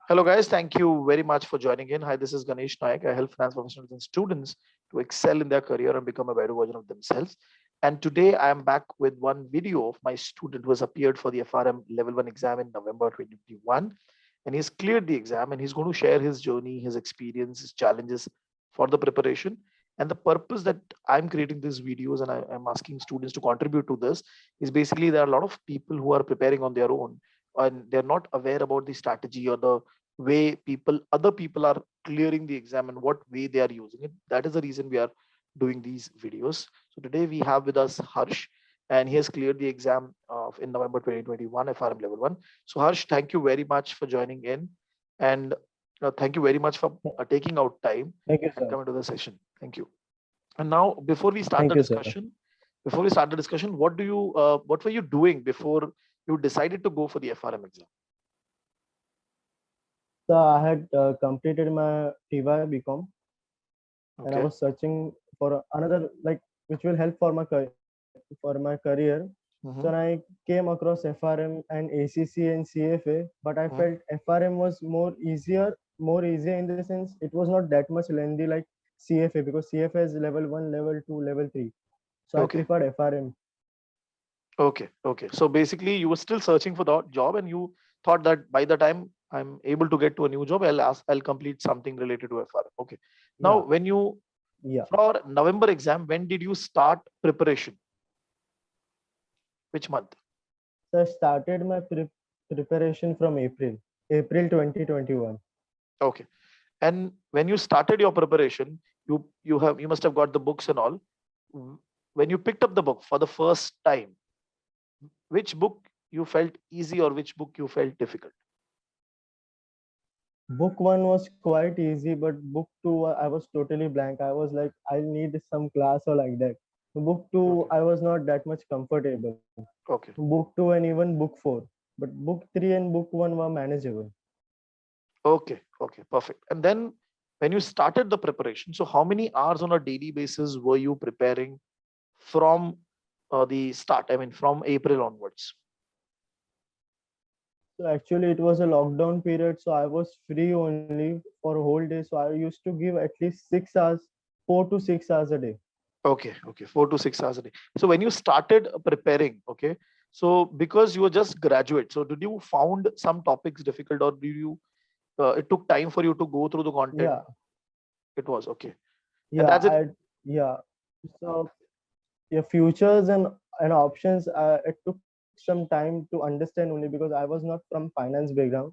Hello, guys. Thank you very much for joining in. Hi, this is Ganesh Nayak. I help finance professionals and students to excel in their career and become a better version of themselves. And today I am back with one video of my student who has appeared for the FRM Level 1 exam in November 2021. And he's cleared the exam and he's going to share his journey, his experience, his challenges for the preparation. And the purpose that I'm creating these videos and I'm asking students to contribute to this is basically there are a lot of people who are preparing on their own and they're not aware about the strategy or the way other people are clearing the exam and what way they are using it. That is the reason we are doing these videos. So today we have with us Harsh, and he has cleared the exam in November 2021 FRM level 1. So Harsh, thank you very much for joining in, and thank you very much for taking out time Thank you, and sir. coming to the session. Thank you. And now Thank you, sir. before we start the discussion, what were you doing before you decided to go for the FRM exam? So I had completed my TY BCom, and I Okay. was searching for another which will help for my career. So when Mm-hmm. I came across FRM and ACC and CFA, but I Mm-hmm. felt FRM was more easier in the sense it was not that much lengthy like CFA because CFA is level 1, level 2, level 3. So I Okay. preferred FRM. Okay, okay. So basically, you were still searching for the job, and you thought that by the time I'm able to get to a new job, I'll complete something related to FR. Okay. Now, Yeah, yeah. for November exam, when did you start preparation? Which month? So I started my preparation from April 2021. Okay. And when you started your preparation, you must have got the books and all. When you picked up the book for the first time, which book you felt easy or which book you felt difficult? Book one was quite easy, but book two, I was totally blank. I was like, I need some class or like that. Book two, Okay. I was not that much comfortable. Okay. Book two and even book four. But book three and book one were manageable. Okay, okay, perfect. And then when you started the preparation, so how many hours on a daily basis were you preparing from the start? I mean, from April onwards. So actually, it was a lockdown period, so I was free only for a whole day. So I used to give at least 6 hours, 4 to 6 hours a day. Okay, okay, 4 to 6 hours a day. So when you started preparing, okay, so because you were just graduate, so did you found some topics difficult, or did you it took time for you to go through the content? Yeah, It was okay, and yeah, that's it. yeah. So your futures and options, it took some time to understand only because I was not from finance background.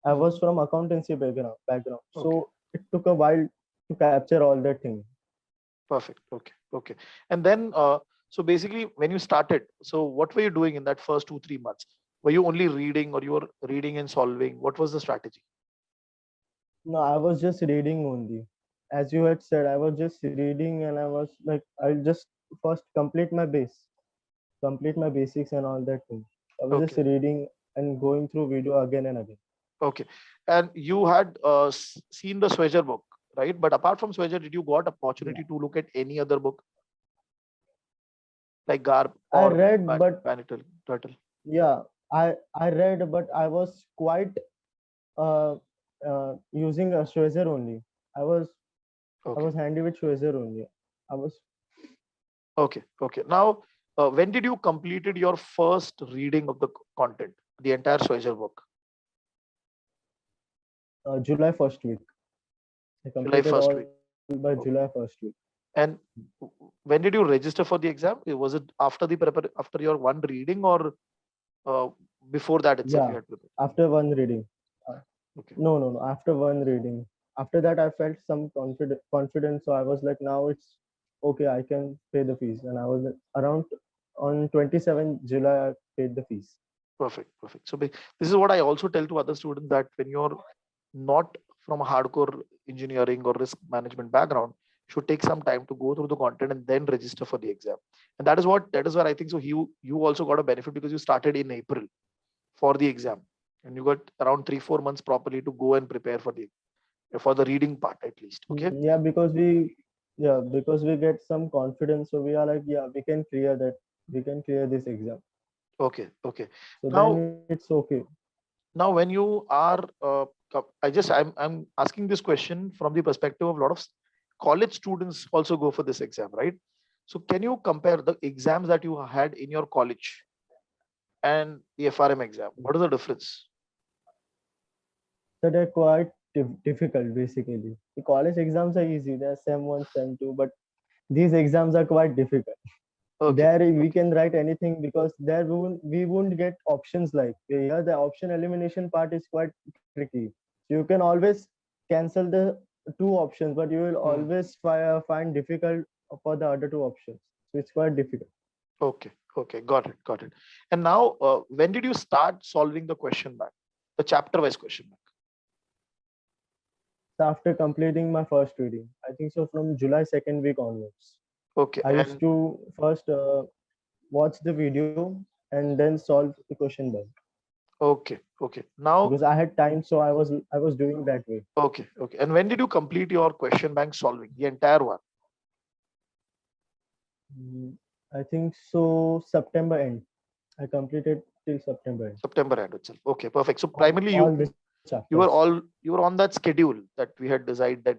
I was Mhm. from accountancy background, Okay. so it took a while to capture all that thing. Perfect. Okay. Okay. And then, so basically, when you started, so what were you doing in that first 2, 3 months? Were you only reading, or you were reading and solving? What was the strategy? No, I was just reading only. As you had said, I was just reading, and I was like, I'll just first complete my basics and all that thing. I was just Okay. reading and going through video again and again. Okay. And you had seen the Sweger book, right? But apart from Sweger, did you got opportunity Yeah, to look at any other book like Garb I or read, but Banital Turtle? yeah, I read, but I was quite uh, using a Schwezer only. I was I Okay. was handy with Schwezer only. I was Okay. Okay. Now, when did you completed your first reading of the content, the entire Sweger book? July first week. I July completed first all week. by July first week. And when did you register for the exam? Was it after after your one reading, or uh, before that itself you Yeah, had prepared? after one reading. Uh, Okay. no. After one reading. After that, I felt some confidence. So I was like, now it's okay. I can pay the fees. And I was like, around on 27th July, I paid the fees. Perfect. Perfect. So this is what I also tell to other students, that when you're not from a hardcore engineering or risk management background, you should take some time to go through the content and then register for the exam. And that is where I think so. You also got a benefit because you started in April for the exam, and you got around 3, 4 months properly to go and prepare for the reading part at least. Okay. Yeah, because we get some confidence. So we are like, yeah, we can clear that. We can clear this exam. Okay. Okay. So then Now, it's okay. Now when you are I'm asking this question from the perspective of a lot of college students also go for this exam, right? So can you compare the exams that you had in your college and the FRM exam? What is the difference? So they're quite difficult basically. The college exams are easy, they're sem 1, sem 2, but these exams are quite difficult. Okay, There we okay. can write anything because there we won't get options like here. The option elimination part is quite tricky. You can always cancel the two options, but you will Hmm. always find difficult for the other two options. So it's quite difficult. Okay, okay, got it, got it. And now, when did you start solving the question bank, the chapter-wise question bank? So after completing my first reading, I think so from July second week onwards, Okay, I used and to first watch the video and then solve the question bank okay, okay. Now, because I had time, so I was doing that way. okay, okay. And when did you complete your question bank solving, the entire one? Mm, I think so September end. I completed till September end. September end itself. Okay, perfect. So primarily All the chapters. you were on that schedule that we had decided that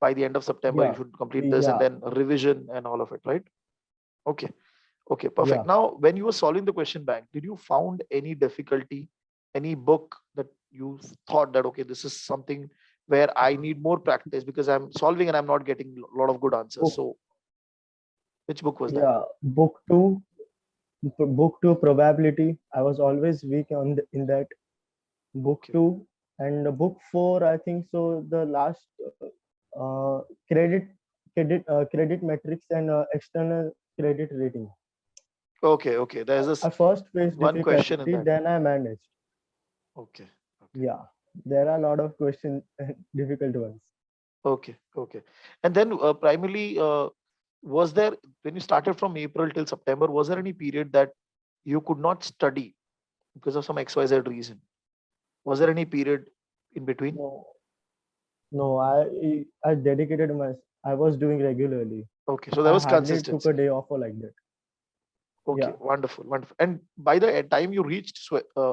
by the end of September you Yeah, should complete this and yeah, then revision and all of it, right? Okay, okay, perfect. yeah. Now, when you were solving the question bank, did you found any difficulty, any book that you thought that okay, this is something where I need more practice because I'm solving and I'm not getting a lot of good answers. Book, So, which book was that? yeah. Book two probability. I was always weak in that book Okay, two, and book four. I think so. The last uh, credit credit metrics and external credit rating. okay, okay. There's this I first faced one question in difficulty, that. then I managed. Okay, okay. Yeah, there are a lot of questions, difficult ones. Okay, okay. And then primarily, was there, when you started from April till September, was there any period that you could not study because of some XYZ reason? Was there any period in between? No, no, I dedicated my. I was doing regularly. Okay, so there I was hardly took a consistency. day off or like that. Okay, Yeah, wonderful, wonderful. And by the time you reached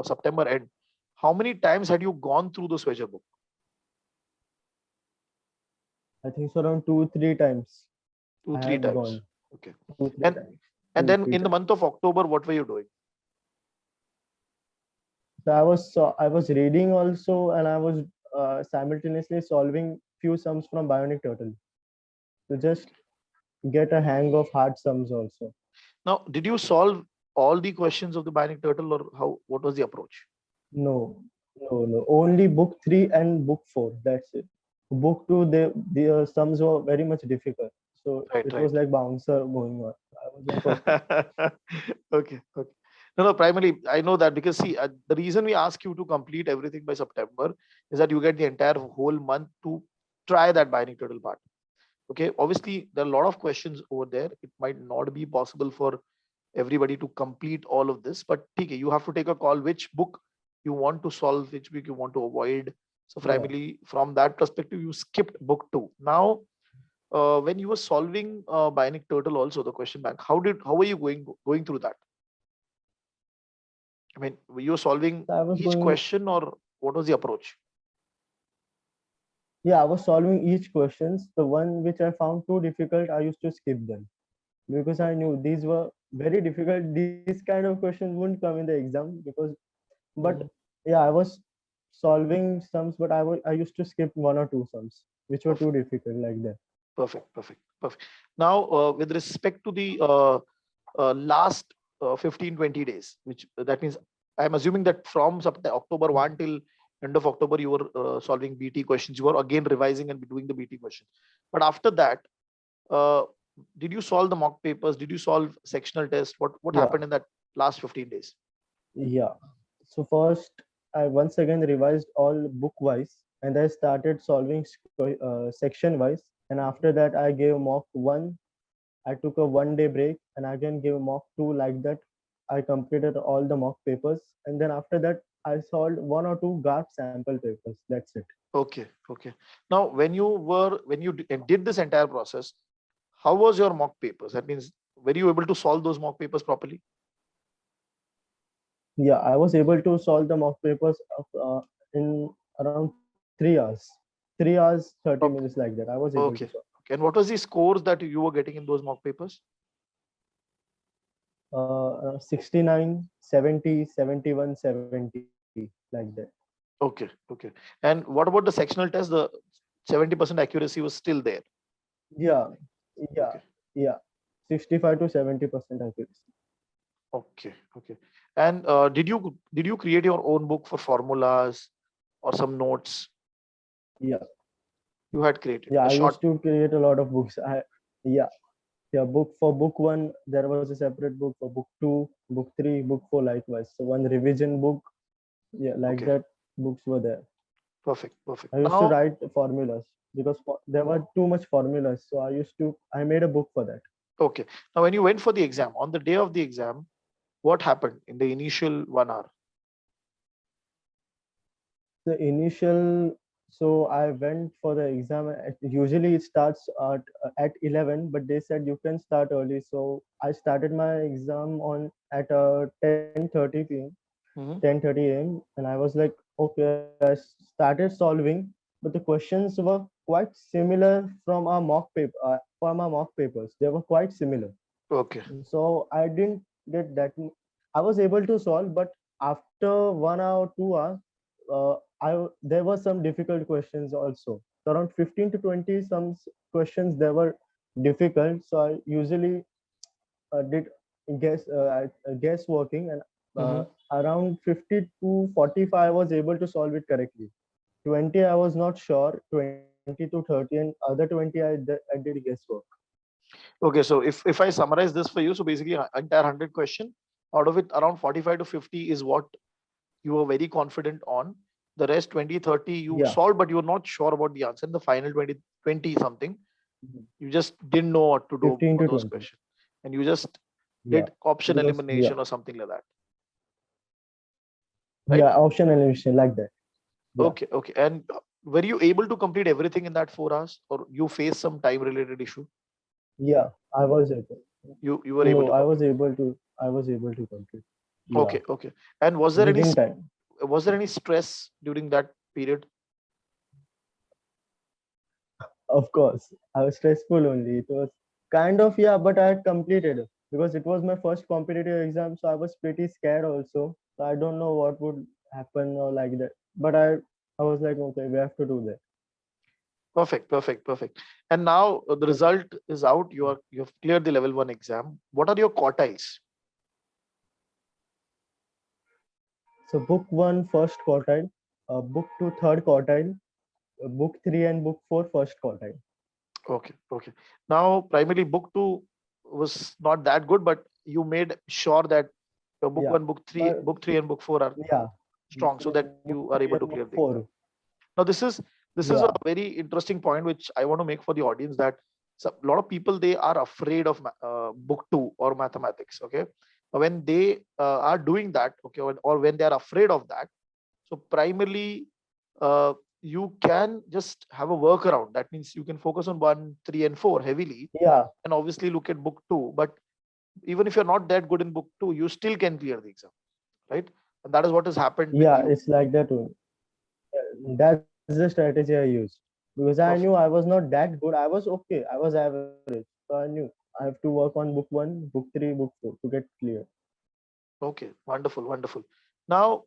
September end, how many times had you gone through the Swedger book? I think so around 2 3 times Two, I three had times. gone. Okay. Two three And times. and Two then three in the times. month of October, what were you doing? So I was reading also, and I was simultaneously solving few sums from Bionic Turtle to just Okay. get a hang of hard sums also. Now, did you solve all the questions of the Bionic Turtle, or how? What was the approach? No, no, no. Only book three and book four. That's it. Book two, the sums were very much difficult. So Right, it was right. like bouncer going on. I was like, okay, Okay, okay. No, no, primarily, I know that because see, the reason we ask you to complete everything by September is that you get the entire whole month to try that binding turtle part. Okay, obviously, there are a lot of questions over there. It might not be possible for everybody to complete all of this, but okay, you have to take a call which book you want to solve, which book you want to avoid. So, yeah. primarily, from that perspective, you skipped book two. Now, when you were solving Bionic Turtle, also the question bank, how were you going through that? I mean, were you solving So I was each going, question, or what was the approach? yeah, I was solving each questions. The one which I found too difficult, I used to skip them because I knew these were very difficult. These kind of questions wouldn't come in the exam because, but Mhm. yeah, I was solving sums, but I used to skip one or two sums which were too Perfect, difficult like that. perfect, perfect, perfect. Now, with respect to the last 15, 20 days, which that means I'm assuming that from October 1 till end of October, you were solving BT questions. You were again revising and doing the BT questions. But after that, uh, did you solve the mock papers? Did you solve sectional tests? What Yeah, happened in that last 15 days? yeah. So first, I once again revised all book wise, and I started solving section wise. And Mhm. after that, I gave mock one. I took a 1 day break, and again gave mock two like that. I completed all the mock papers, and then after that, I solved one or two GARP sample papers. That's it. Okay, okay. Now, when you did this entire process, how was your mock papers? That means, were you able to solve those mock papers properly? Yeah, I was able to solve the mock papers in around 3 hours. 3 hours, 30 minutes Okay. like that. I was able to solve. Okay. Okay. And what was the scores that you were getting in those mock papers? 69, 70, 71, 70, like that. Okay. Okay. And what about the sectional test? The 70% accuracy was still there. Yeah, yeah, Okay. yeah. 65 to 70% accuracy. Okay. Okay. And did you create your own book for formulas or some notes? Yeah, You had created yeah. a I short. used to create a lot of books. Yeah, yeah. Book for book one, there was a separate book. For book two, book three, book four, likewise. So one revision book. Yeah, like Okay. that. Books were there. Perfect. Perfect. I used to Now, write formulas because there were too much formulas. So I made a book for that. okay. Now, when you went for the exam, on the day of the exam, what happened in the initial 1 hour? The initial, so I went for the exam. Usually it starts at 11, but they said you can start early. So I started my exam on at 10:30 p.m. Hmm. 10:30 a.m. and I was like, okay, I started solving, but the questions were quite similar from our mock papers. They were quite similar. Okay. So I didn't get that. I was able to solve, but after 1 hour, 2 hours, there were some difficult questions also. So around 15 to 20 questions they were difficult. So I usually did guess working, and uh, Hmm. around 50 to 45 I was able to solve it correctly. 20 I was not sure. 20 to 30, and other 20 I did guesswork. Okay. So if I summarize this for you, so basically, entire 100 question, out of it, around 45 to 50 is what you were very confident on. The rest 20, 30 you Yeah. solved, but you were not sure about the answer. And the final 20, 20 something, Mhm. you just didn't know what to do 15 for to those 20. questions. And you just Yeah. did option Because yeah. elimination or something like that. Right? Yeah, option elimination like that. Yeah. Okay. Okay. And were you able to complete everything in that 4 hours, or you faced some time related issue? Yeah, I was able. You were able No, to complete. I was able to complete. Yeah. Okay. Okay. And Within time. was there any stress during that period? Of course. I was stressful only. It was kind of, yeah, but I had completed it because it was my first competitive exam, so I was pretty scared also. So I don't know what would happen or like that. But I was like, okay, we have to do that. Perfect. Perfect. Perfect. And now the result is out. You have cleared the level 1 exam. What are your quartiles? So book one first quartile, book two third quartile, book three and book four first quartile. Okay. Okay. Now, primarily book 2 was not that good, but you made sure that your book Yeah, 1, but book 3 and book 4 are yeah, strong, so that book you are three able and to book clear the four. exam. Now, this is a Yeah, very interesting point which I want to make for the audience, that a lot of people, they are afraid of book 2 or mathematics. Okay. When they are doing that, okay, or when they are afraid of that, so primarily, uh, you can just have a workaround. That means you can focus on 1, 3, and 4 heavily, yeah, and obviously look at book 2. But even if you're not that good in book 2, you still can clear the exam, right? And that is what has happened with yeah. you. It's like that only. That's the strategy I used because I knew I Perfect. was not that good. I was okay. I was average. So I knew I have to work on book one, book three, book four to get clear. Okay, wonderful, wonderful. Now,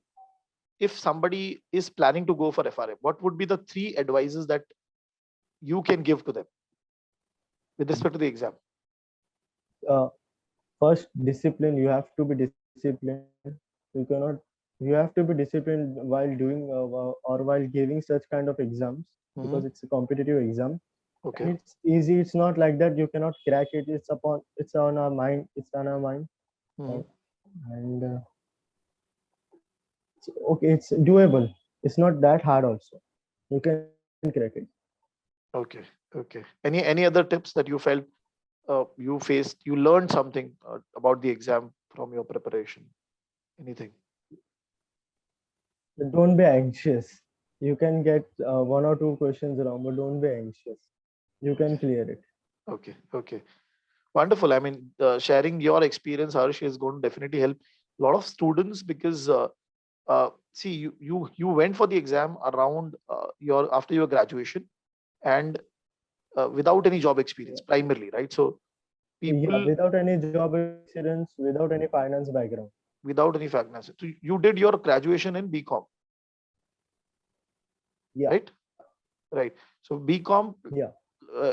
if somebody is planning to go for FRM, what would be the 3 advices that you can give to them with respect to the exam? Uh, First, discipline. You have to be disciplined. You cannot. You have to be disciplined while doing or while giving such kind of exams because Hmm. it's a competitive exam and Okay. it's easy. It's not like that you cannot crack it. It's on our mind. It's on our mind. Hmm. Uh, and okay, it's doable. It's not that hard also. You can crack it. Okay. Okay. Any other tips that you felt you faced, you learned something about the exam from your preparation? Anything? But don't be anxious. You can get one or two questions wrong, but don't be anxious. You can Okay. clear it. Okay. Okay. Wonderful. I mean, sharing your experience, Harsh, is going to definitely help A lot of students, because see, you went for the exam around your after your graduation, and without any job experience Yeah. primarily, right? So Yeah, people without any job experience, without any finance background. without any finance. So you did your graduation in BCom, Yeah, right? Right. So BCom, yeah,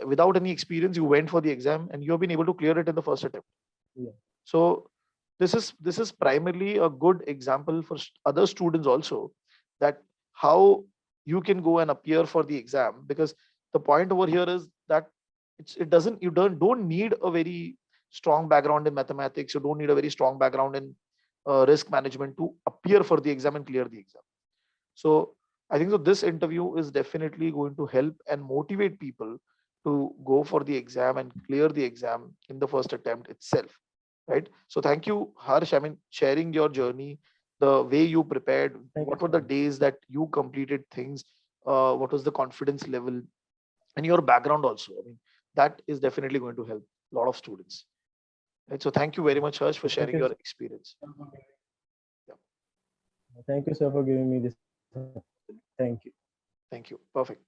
without any experience, you went for the exam and you have been able to clear it in the first attempt. yeah. So this is primarily a good example for other students also, that how you can go and appear for the exam, because the point over here is that it doesn't you don't need a very strong background in mathematics. You don't need a very strong background in risk management to appear for the exam and clear the exam. So I think so this interview is definitely going to help and motivate people to go for the exam and clear the exam in the first attempt itself. Right. So thank you, Harsh. I mean, sharing your journey, the way you prepared, Thank you what were so the much. days that you completed things, what was the confidence level, and your background also. I mean, that is definitely going to help a lot of students. Right. So thank you very much, Harsh, for Thank sharing you. your experience. Yeah. Thank you, sir, for giving me this opportunity. Thank you. Thank you. Perfect.